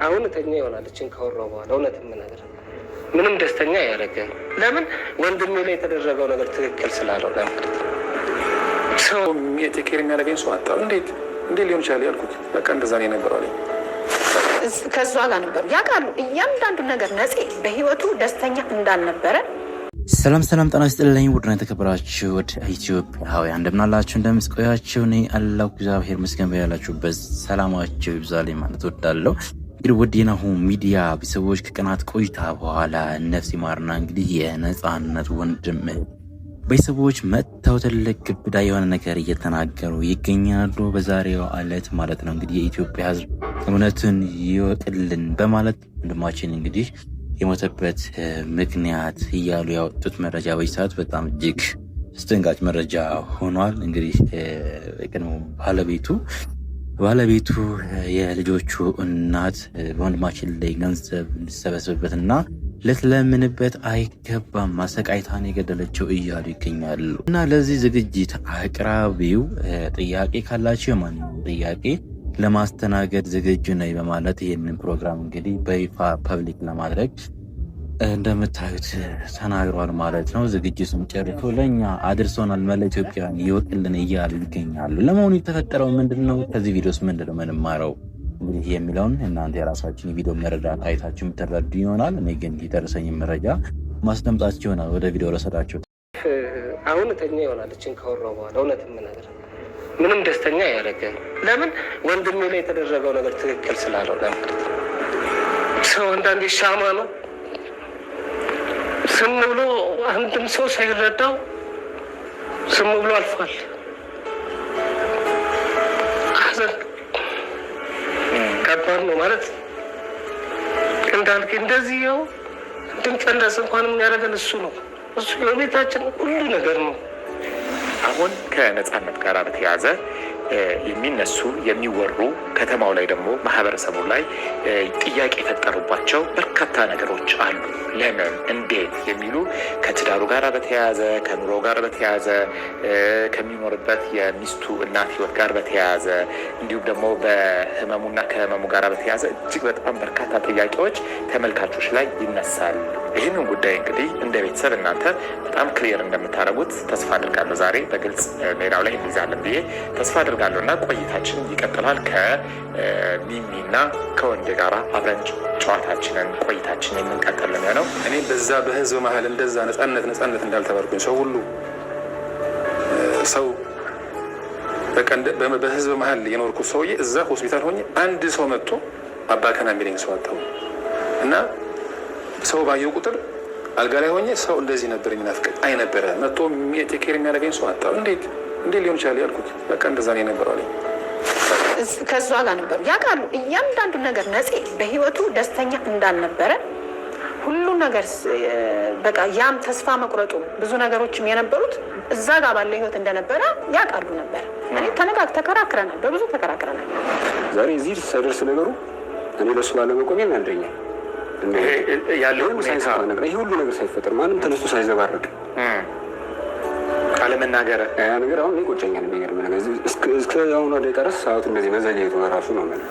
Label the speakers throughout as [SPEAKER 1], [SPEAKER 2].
[SPEAKER 1] አሁን እተኛ ይሆናል እችን ካወራሁ በኋላ እውነትም ነገር ምንም ደስተኛ ያደረገ ለምን ወንድሜ ላይ የተደረገው ነገር ትክክል ስላልሆነ ማለት ነው። ሰው
[SPEAKER 2] ቴኬር የሚያደርገኝ ሰው አጣሁ። እንዴት ሊሆን ይችላል ያልኩት በቃ እንደዛ ነው የነበረው አለኝ።
[SPEAKER 3] ከዛ ጋር ነበሩ ያውቃሉ እያንዳንዱ ነገር ነፂ በህይወቱ ደስተኛ እንዳልነበረ።
[SPEAKER 4] ሰላም ጤና ይስጥልኝ ውድና የተከበራችሁ ወደ ኢትዮጵያውያን እንደምናላችሁ እንደምስቆያችሁ እኔ አላሁ እግዚአብሔር ይመስገን። ያላችሁበት ሰላማችሁ ይብዛልኝ ማለት እወዳለሁ። እንግዲህ ወደ ናሁ ሚዲያ ቤተሰቦች ከቀናት ቆይታ በኋላ ነፍስ ይማርና እንግዲህ የነጻነት ወንድም ቤተሰቦች መጥተው ትልቅ ግብዳ የሆነ ነገር እየተናገሩ ይገኛሉ። በዛሬው ዕለት ማለት ነው እንግዲህ የኢትዮጵያ ሕዝብ እውነቱን ይወቅልን በማለት ወንድማችን እንግዲህ የሞተበት ምክንያት እያሉ ያወጡት መረጃ በዚህ ሰዓት በጣም እጅግ አስደንጋጭ መረጃ ሆኗል። እንግዲህ የቀድሞ ባለቤቱ የልጆቹ እናት በወንድማችን ላይ ገንዘብ እንዲሰበስብበትና ልትለምንበት አይገባም ማሰቃይታን የገደለችው እያሉ ይገኛሉ። እና ለዚህ ዝግጅት አቅራቢው ጥያቄ ካላቸው የማንኛውም ጥያቄ ለማስተናገድ ዝግጁ ነኝ በማለት ይህንን ፕሮግራም እንግዲህ በይፋ ፐብሊክ ለማድረግ እንደምታዩት ተናግሯል ማለት ነው። ዝግጅቱን ጨርሶ ለእኛ አድርሶናል፣ መላ ኢትዮጵያን ይወቅልን እያሉ ይገኛሉ። ለመሆኑ የተፈጠረው ምንድን ነው? ከዚህ ቪዲዮስ ምንድን ነው የምንማረው? እንግዲህ የሚለውን እናንተ የራሳችን የቪዲዮ መረዳት አይታችሁ የምትረዱ ይሆናል። እኔ ግን የደረሰኝ መረጃ ማስደምጣችሁ ይሆናል። ወደ ቪዲዮ ረሰዳችሁ
[SPEAKER 1] አሁን እተኛ ይሆናል እችን ካወራሁ በኋላ እውነትም ነገር ምንም ደስተኛ ያደረገ ለምን ወንድሜ ላይ የተደረገው ነገር ትክክል ስላልሆነ ማለት ነው። ሰው አንዳንዴ ሻማ ነው ስም ብሎ አንድም ሰው ሳይረዳው ስም ብሎ አልፏል። ሐዘን ከባድ ነው ማለት እንዳልክ እንደዚህ ያው እንድንጸለስ እንኳን የሚያደርገን እሱ ነው። እሱ የቤታችን ሁሉ ነገር ነው።
[SPEAKER 2] አሁን ከነጻነት ጋር በተያያዘ የሚነሱ የሚወሩ ከተማው ላይ ደግሞ ማህበረሰቡ ላይ ጥያቄ የፈጠሩባቸው በርካታ ነገሮች አሉ። ለምን እንዴት የሚሉ ከትዳሩ ጋር በተያያዘ ከኑሮ ጋር በተያያዘ ከሚኖርበት የሚስቱ እናት ህይወት ጋር በተያያዘ እንዲሁም ደግሞ በህመሙና ከህመሙ ጋር በተያያዘ እጅግ በጣም በርካታ ጥያቄዎች ተመልካቾች ላይ ይነሳል። ይህንን ጉዳይ እንግዲህ እንደ ቤተሰብ እናንተ በጣም ክሊየር እንደምታደርጉት ተስፋ አድርጋለሁ። ዛሬ በግልጽ ሜዳው ላይ እንይዛለን ብዬ ተስፋ አድርጋለሁ እና ቆይታችን ይቀጥላል። ከሚሚና ከወንድ ጋር አብረን ጨዋታችንን ቆይታችን የምንቀጥል ነው።
[SPEAKER 5] እኔ በዛ በህዝብ መሀል እንደዛ ነጻነት እንዳልተባልኩኝ ሰው ሁሉ ሰው በህዝብ መሀል የኖርኩት ሰውዬ እዛ ሆስፒታል ሆኜ አንድ ሰው መጥቶ አባከና የሚለኝ ሰው አጣሁ እና ሰው ባየው ቁጥር አልጋ ላይ ሆኜ ሰው እንደዚህ ነበር የሚናፍቀኝ አይነበረ መጥቶ ቴኬር የሚያደርገኝ ሰው አጣሁ። እንዴት ሊሆን ይችላል ያልኩት በቃ እንደዛ ነው የነበረው አለኝ።
[SPEAKER 3] ከዛ ጋር ነበሩ ያውቃሉ እያንዳንዱ ነገር ነፂ በህይወቱ ደስተኛ እንዳልነበረ ሁሉ ነገር በቃ ያም ተስፋ መቁረጡ ብዙ ነገሮችም የነበሩት እዛ ጋር ባለው ህይወት እንደነበረ ያውቃሉ ነበር። እኔ ተከራክረናል፣ በብዙ ተከራክረናል።
[SPEAKER 5] ዛሬ እዚህ ሳይደርስ ነገሩ እኔ ለሱ ባለመቆሜ ያንደኛል
[SPEAKER 2] ያለው
[SPEAKER 5] ይህ ሁሉ ነገር ሳይፈጠር ማንም ተነስቶ ሳይዘባረቅ
[SPEAKER 2] አለመናገር
[SPEAKER 5] ያ ነገር አሁን ይቆጨኛል። የሚገርም ነገር እስከ አሁኑ ደቂቃ ድረስ ሰዓቱ እንደዚህ መዘግየቱ በራሱ ነው ማለት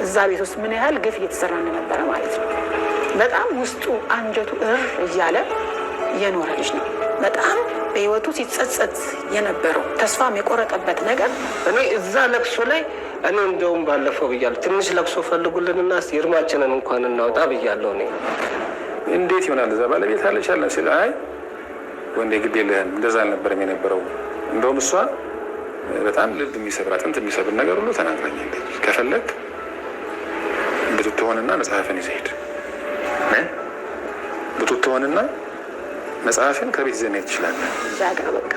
[SPEAKER 3] እዛ ቤት ውስጥ ምን ያህል ግፍ እየተሰራ እንደነበረ ማለት ነው። በጣም ውስጡ አንጀቱ እያለ የኖረ ልጅ ነው። በጣም በህይወቱ ሲጸጸት የነበረው ተስፋም የቆረጠበት ነገር
[SPEAKER 1] እኔ እዛ ለቅሶ ላይ እኔ እንደውም ባለፈው ብያለሁ ትንሽ ለቅሶ ፈልጉልንና እርማችንን እንኳን እናውጣ ብያለሁ። እኔ
[SPEAKER 5] እንዴት ይሆናል እዛ ባለቤት አለች አለ ሲል አይ ወንዴ ግድ የለህም እንደዛ አልነበረም የነበረው። እንደውም እሷ በጣም ልብ የሚሰብር አጥንት የሚሰብር ነገር ሁሉ ተናግራኛለች። ከፈለግ ብትሆንና መጽሐፍን ይዘህ ሂድ ብትሆንና መጽሐፍን ከቤት ይዘህ መሄድ ትችላለህ።
[SPEAKER 3] እዛ ጋር በቃ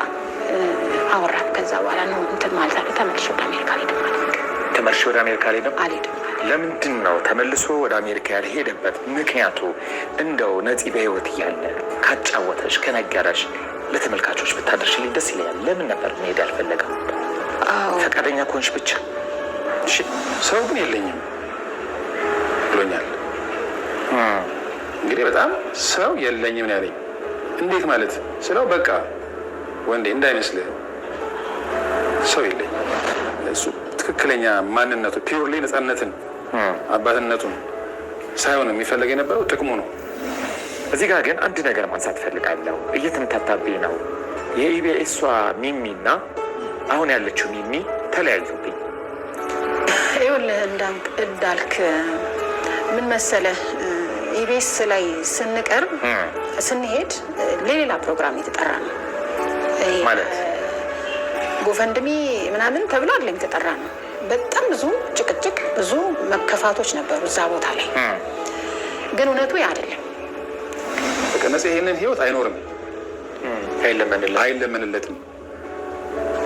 [SPEAKER 3] አወራን። ከዛ በኋላ ነው እንትን ማለት አለ ተመልሼ ወደ አሜሪካ አልሄድም ማለት ነው።
[SPEAKER 2] ተመልሼ ወደ አሜሪካ አልሄድም።
[SPEAKER 3] ለምንድን
[SPEAKER 2] ነው ተመልሶ ወደ አሜሪካ ያልሄደበት ምክንያቱ? እንደው ነፂ በህይወት እያለ ካጫወተሽ ከነገረሽ ለተመልካቾች ብታደርሽልኝ ደስ ይለኛል። ለምን ነበር መሄድ ያልፈለገው? ፈቃደኛ ከሆንሽ ብቻ።
[SPEAKER 5] እሺ ሰው ግን የለኝም ብሎኛል። እንግዲህ በጣም ሰው የለኝም ነው ያለኝ። እንዴት ማለት ስለው በቃ ወንዴ እንዳይመስልህ ሰው የለኝም። እሱ ትክክለኛ ማንነቱ ፒውርሊ ነጻነትን አባትነቱን ሳይሆን የሚፈለግ የነበረው ጥቅሙ ነው።
[SPEAKER 2] እዚህ ጋር ግን አንድ ነገር ማንሳት ፈልጋለሁ። እየተምታታብኝ ነው። የኢቢኤሷ ሚሚ እና አሁን ያለችው ሚሚ ተለያዩብኝ።
[SPEAKER 3] ይኸውልህ እንዳልክ ምን መሰለህ፣ ኢቢኤስ ላይ ስንቀርብ ስንሄድ ለሌላ ፕሮግራም የተጠራ ነው
[SPEAKER 2] ማለት
[SPEAKER 3] ጎፈንድሚ ምናምን ተብሎ አለኝ የተጠራ ነው። በጣም ብዙ ጭቅጭቅ፣ ብዙ መከፋቶች ነበሩ እዛ ቦታ ላይ። ግን እውነቱ አይደለም።
[SPEAKER 5] ነፂ ይሄንን ህይወት አይኖርም፣ አይለመንለትም።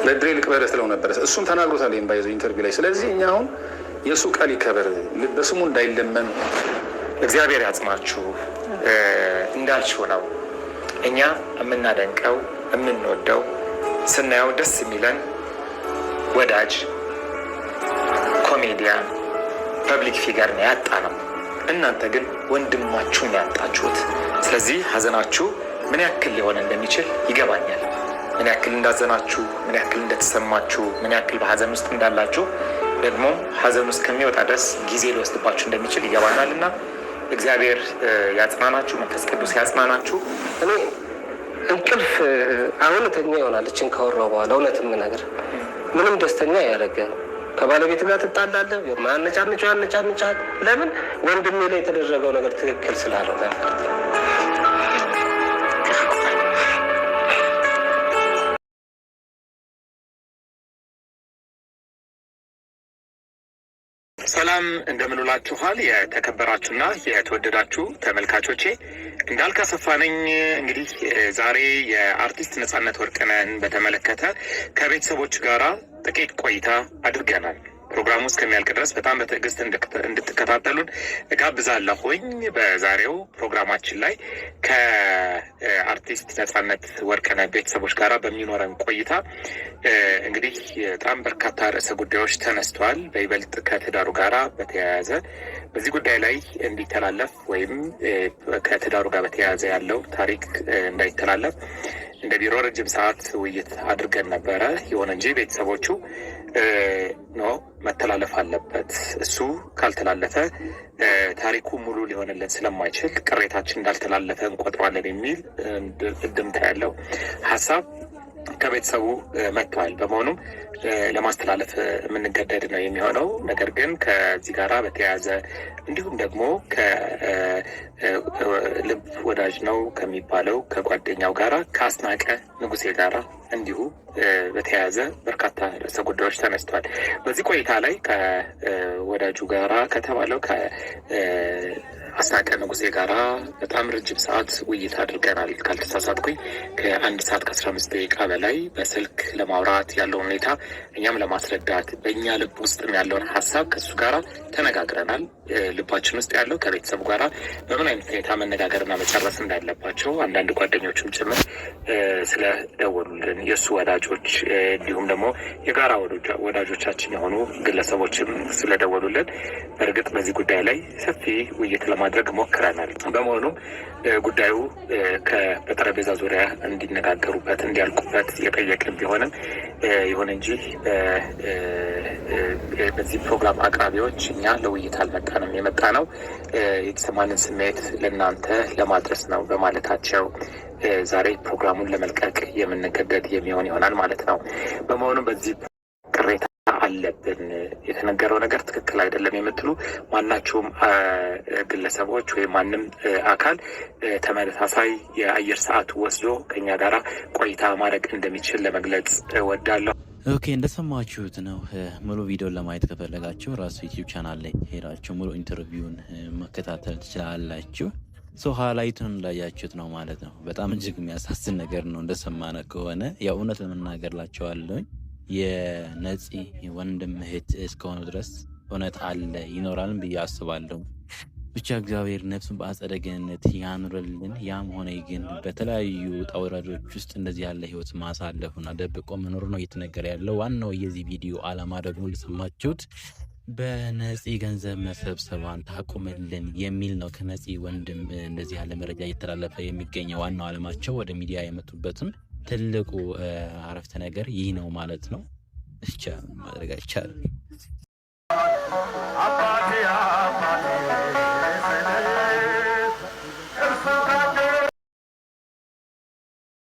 [SPEAKER 5] ለድሬ ልቅበረ ስለው ነበረ እሱም ተናግሮታል ይሄን ባይዘው ኢንተርቪው ላይ። ስለዚህ እኛ አሁን የእሱ ቃል ይከበር፣ በስሙ እንዳይለመን።
[SPEAKER 2] እግዚአብሔር ያጽናችሁ። እንዳልሽው ነው እኛ የምናደንቀው የምንወደው ስናየው ደስ የሚለን ወዳጅ ኮሜዲያን ፐብሊክ ፊገር ነው ያጣ ነው። እናንተ ግን ወንድማችሁን ያጣችሁት። ስለዚህ ሀዘናችሁ ምን ያክል ሊሆን እንደሚችል ይገባኛል። ምን ያክል እንዳዘናችሁ፣ ምን ያክል እንደተሰማችሁ፣ ምን ያክል በሀዘን ውስጥ እንዳላችሁ ደግሞ ሀዘን ውስጥ ከሚወጣ ድረስ ጊዜ ሊወስድባችሁ እንደሚችል ይገባናል እና እግዚአብሔር ያጽናናችሁ፣ መንፈስ ቅዱስ ያጽናናችሁ።
[SPEAKER 1] እኔ እንቅልፍ አሁን ተኛ ይሆናል እችን ካወራሁ በኋላ እውነትም ነገር ምንም ደስተኛ ያደረገ ከባለቤት ጋር ትጣላለህ፣ ያነጫንጫል። ለምን ወንድሜ ላይ የተደረገው ነገር ትክክል ስላልሆነ።
[SPEAKER 2] ሰላም እንደምንውላችኋል የተከበራችሁና የተወደዳችሁ ተመልካቾቼ፣ እንዳልክ አሰፋ ነኝ። እንግዲህ ዛሬ የአርቲስት ነጻነት ወርቅነህን በተመለከተ ከቤተሰቦች ጋራ ጥቂት ቆይታ አድርገናል። ፕሮግራሙ እስከሚያልቅ ድረስ በጣም በትዕግስት እንድትከታተሉን እጋብዛለሁኝ። በዛሬው ፕሮግራማችን ላይ ከአርቲስት ነጻነት ወርቅነህ ቤተሰቦች ጋራ በሚኖረን ቆይታ እንግዲህ በጣም በርካታ ርዕሰ ጉዳዮች ተነስተዋል። በይበልጥ ከትዳሩ ጋራ በተያያዘ በዚህ ጉዳይ ላይ እንዲተላለፍ ወይም ከትዳሩ ጋር በተያያዘ ያለው ታሪክ እንዳይተላለፍ እንደ ቢሮ ረጅም ሰዓት ውይይት አድርገን ነበረ። ይሁን እንጂ ቤተሰቦቹ መተላለፍ አለበት፣ እሱ ካልተላለፈ ታሪኩ ሙሉ ሊሆንልን ስለማይችል ቅሬታችን እንዳልተላለፈ እንቆጥሯለን የሚል ድምታ ያለው ሀሳብ ከቤተሰቡ መጥተዋል። በመሆኑም ለማስተላለፍ የምንገደድ ነው የሚሆነው። ነገር ግን ከዚህ ጋራ በተያያዘ እንዲሁም ደግሞ ከልብ ወዳጅ ነው ከሚባለው ከጓደኛው ጋራ ከአስናቀ ንጉሴ ጋራ እንዲሁ በተያያዘ በርካታ ርዕሰ ጉዳዮች ተነስተዋል። በዚህ ቆይታ ላይ ከወዳጁ ጋራ ከተባለው አስናቀ ንጉሴ ጋራ በጣም ረጅም ሰዓት ውይይት አድርገናል። ካልተሳሳትኩኝ ከ1 ሰዓት ከ15 ደቂቃ በላይ በስልክ ለማውራት ያለውን ሁኔታ እኛም ለማስረዳት በእኛ ልብ ውስጥ ያለውን ሀሳብ ከሱ ጋራ ተነጋግረናል። ልባችን ውስጥ ያለው ከቤተሰቡ ጋራ በምን አይነት ሁኔታ መነጋገርና መጨረስ እንዳለባቸው አንዳንድ ጓደኞችም ጭምር ስለደወሉልን የእሱ ወዳጆች እንዲሁም ደግሞ የጋራ ወዳጆቻችን የሆኑ ግለሰቦችም ስለደወሉልን በእርግጥ በዚህ ጉዳይ ላይ ሰፊ ውይይት ለማድረግ ሞክረናል። በመሆኑም ጉዳዩ በጠረጴዛ ዙሪያ እንዲነጋገሩበት እንዲያልቁበት የጠየቅን ቢሆንም ይሁን እንጂ በዚህ ፕሮግራም አቅራቢዎች እኛ ለውይይት አልመጣንም፣ የመጣ ነው የተሰማንን ስሜት ለእናንተ ለማድረስ ነው በማለታቸው ዛሬ ፕሮግራሙን ለመልቀቅ የምንገደድ የሚሆን ይሆናል ማለት ነው። በመሆኑም በዚህ ቅሬታ አለብን፣ የተነገረው ነገር ትክክል አይደለም የምትሉ ማናቸውም ግለሰቦች ወይም ማንም አካል ተመሳሳይ የአየር ሰዓት ወስዶ ከኛ ጋራ ቆይታ ማድረግ እንደሚችል ለመግለጽ እወዳለሁ።
[SPEAKER 4] ኦኬ፣ እንደሰማችሁት ነው። ሙሉ ቪዲዮን ለማየት ከፈለጋችሁ ራሱ ዩቲዩብ ቻናል ላይ ሄዳችሁ ሙሉ ኢንተርቪውን መከታተል ትችላላችሁ። ሃይላይቱን እንዳያችሁት ነው ማለት ነው። በጣም እጅግ የሚያሳዝን ነገር ነው። እንደሰማነ ከሆነ ያው እውነት ለመናገር ላቸዋለሁኝ የነፂ ወንድም እህት እስከሆኑ ድረስ እውነት አለ ይኖራልን ብዬ አስባለሁ። ብቻ እግዚአብሔር ነፍሱን በአጸደ ገነት ያኑርልን። ያም ሆነ ግን በተለያዩ ውጣ ውረዶች ውስጥ እንደዚህ ያለ ህይወት ማሳለፉና ደብቆ መኖር ነው እየተነገረ ያለው። ዋናው የዚህ ቪዲዮ አላማ ደግሞ ልሰማችሁት በነፂ ገንዘብ መሰብሰቧን ታቁምልን የሚል ነው። ከነፂ ወንድም እንደዚህ ያለ መረጃ እየተላለፈ የሚገኘው ዋናው አለማቸው ወደ ሚዲያ የመጡበትም ትልቁ አረፍተ ነገር ይህ ነው ማለት ነው። ብቻ ማድረግ አይቻልም።